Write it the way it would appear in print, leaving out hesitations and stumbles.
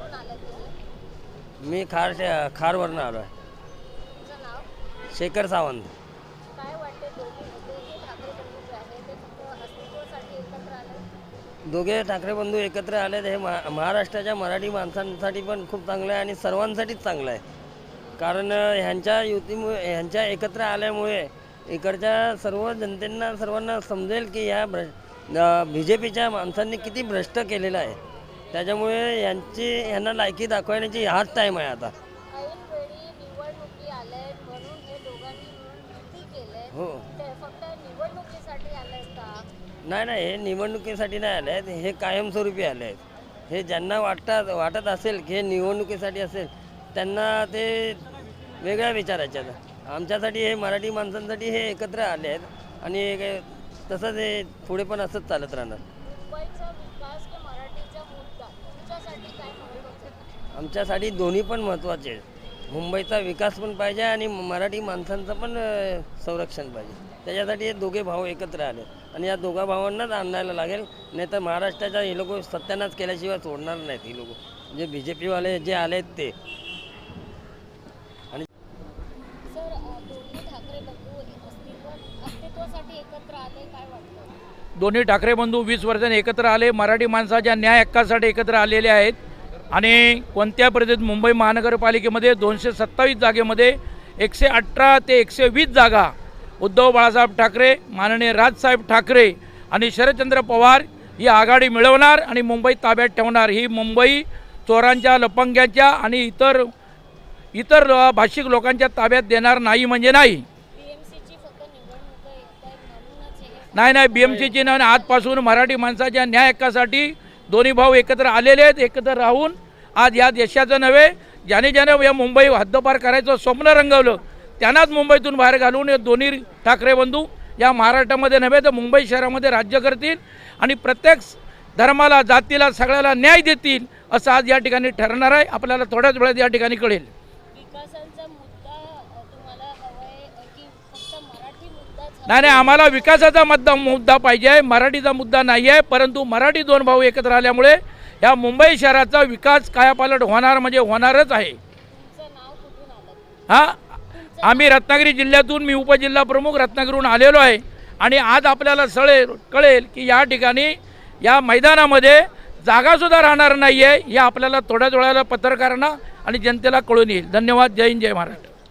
कुठून आलात तुम्ही? मी खारवरनं आलो आहे. तुमचं नाव? शेखर सावंत. काय वाटते दोघे ठाकरे बंधू जे आहे ते फक्त अस्तित्वासाठी एकत्र आले? दोघे ठाकरे बंधू एकत्र आले हे महाराष्ट्राच्या मराठी माणसांसाठी पण खूप चांगलं आहे आणि सर्वांसाठीच चांगलं आहे. कारण ह्यांच्या युतीमुळे, ह्यांच्या एकत्र आल्यामुळे इकडच्या सर्व जनतेंना सर्वांना समजेल की BJPच्या माणसांनी किती भ्रष्ट केलेलं आहे. त्याच्यामुळे ह्यांना लायकी दाखवण्याची हाच टाईम आहे आता. ऐनवेळी निवडणुकी आल्यात म्हणून हे दोघांनी मिळून युती केलंय. हो. ते फक्त निवडणुकीसाठी आलेत का? नाही, हे निवडणुकीसाठी नाही आले आहेत, हे कायमस्वरूपी आले आहेत. हे ज्यांना वाटत असेल की हे निवडणुकीसाठी असेल त्यांना ते वेगळ्या विचाराचे आहेत. आमच्यासाठी हे मराठी माणसांसाठी हे एकत्र आले आहेत आणि तसंच हे पुढे पण असंच चालत राहणार. मुंबईचा विकास की मराठीचा मुद्दा तुमच्यासाठी काय महत्त्वाचं आहे? आमच्यासाठी दोन्ही पण महत्त्वाचे आहेत. मुंबईचा विकास पण पाहिजे आणि मराठी माणसांचं पण संरक्षण पाहिजे. त्याच्यासाठी हे दोघे भाऊ एकत्र आले आणि या दोघा भावांनाच आणायला लागेल. नाही तर महाराष्ट्राच्या हे लोक सत्यानाश केल्याशिवाय सोडणार नाहीत. ही लोक जे BJPवाले जे आले आहेत ते. आणि सर, दोन्ही ठाकरे बंधू अस्तित्वासाठी एकत्र आले, काय वाटतं? दोन्ही ठाकरे बंधू 20 वर्षांनी एकत्र आले. मराठी माणसाच्या न्याय हक्कासाठी एकत्र आलेले आहेत आणि कोणत्या परिस्थितीत मुंबई महानगरपालिकेमध्ये 227 जागेमध्ये 118 ते 120 जागा उद्धव बाळासाहेब ठाकरे, माननीय राजसाहेब ठाकरे आणि शरदचंद्र पवार ही आघाडी मिळवणार आणि मुंबई ताब्यात ठेवणार. ही मुंबई चोरांच्या, लफंग्यांच्या आणि इतर भाषिक लोकांच्या ताब्यात देणार नाही म्हणजे नाही. BMCची फक्त निवडणूक येत आहेत म्हणूनच हे नाही, BMCची नाही. आजपासून मराठी माणसाच्या न्याय हक्कासाठी दोन्ही भाऊ एकत्र आलेले आहेत. एकत्र राहून आज या देशाचं नव्हे, ज्याने या मुंबई हद्दपार करायचं स्वप्न रंगवलं त्यांनाच मुंबईतून बाहेर घालून हे दोन्ही ठाकरे बंधू या महाराष्ट्रामध्ये नव्हे तर मुंबई शहरामध्ये राज्य करतील आणि प्रत्येक धर्माला, जातीला, सगळ्याला न्याय देतील असं आज या ठिकाणी ठरणार आहे. आपल्याला थोड्याच वेळात या ठिकाणी कळेल. विकासाचा मुद्दा तुम्हाला हवाय की फक्त मराठी मुद्दाच? नाही, आम्हाला विकासाचा मुद्दा पाहिजे आहे, मराठीचा मुद्दा नाही आहे. परंतु मराठी दोन भाऊ एकत्र आल्यामुळे या मुंबई शहराचा विकास कायापालट होणार म्हणजे होणारच आहे. तुमचं नाव, कुठून आलं? आम्ही रत्नागिरी जिल्ह्यातून, मी उपजिल्हा प्रमुख रत्नागिरीहून आलेलो आहे आणि आज आपल्याला कळेल की या ठिकाणी या मैदानामध्ये जागासुद्धा राहणार नाही आहे. हे आपल्याला थोड्याच वेळाला पत्रकारांना आणि जनतेला कळून येईल. धन्यवाद. जय हिंद, जय महाराष्ट्र.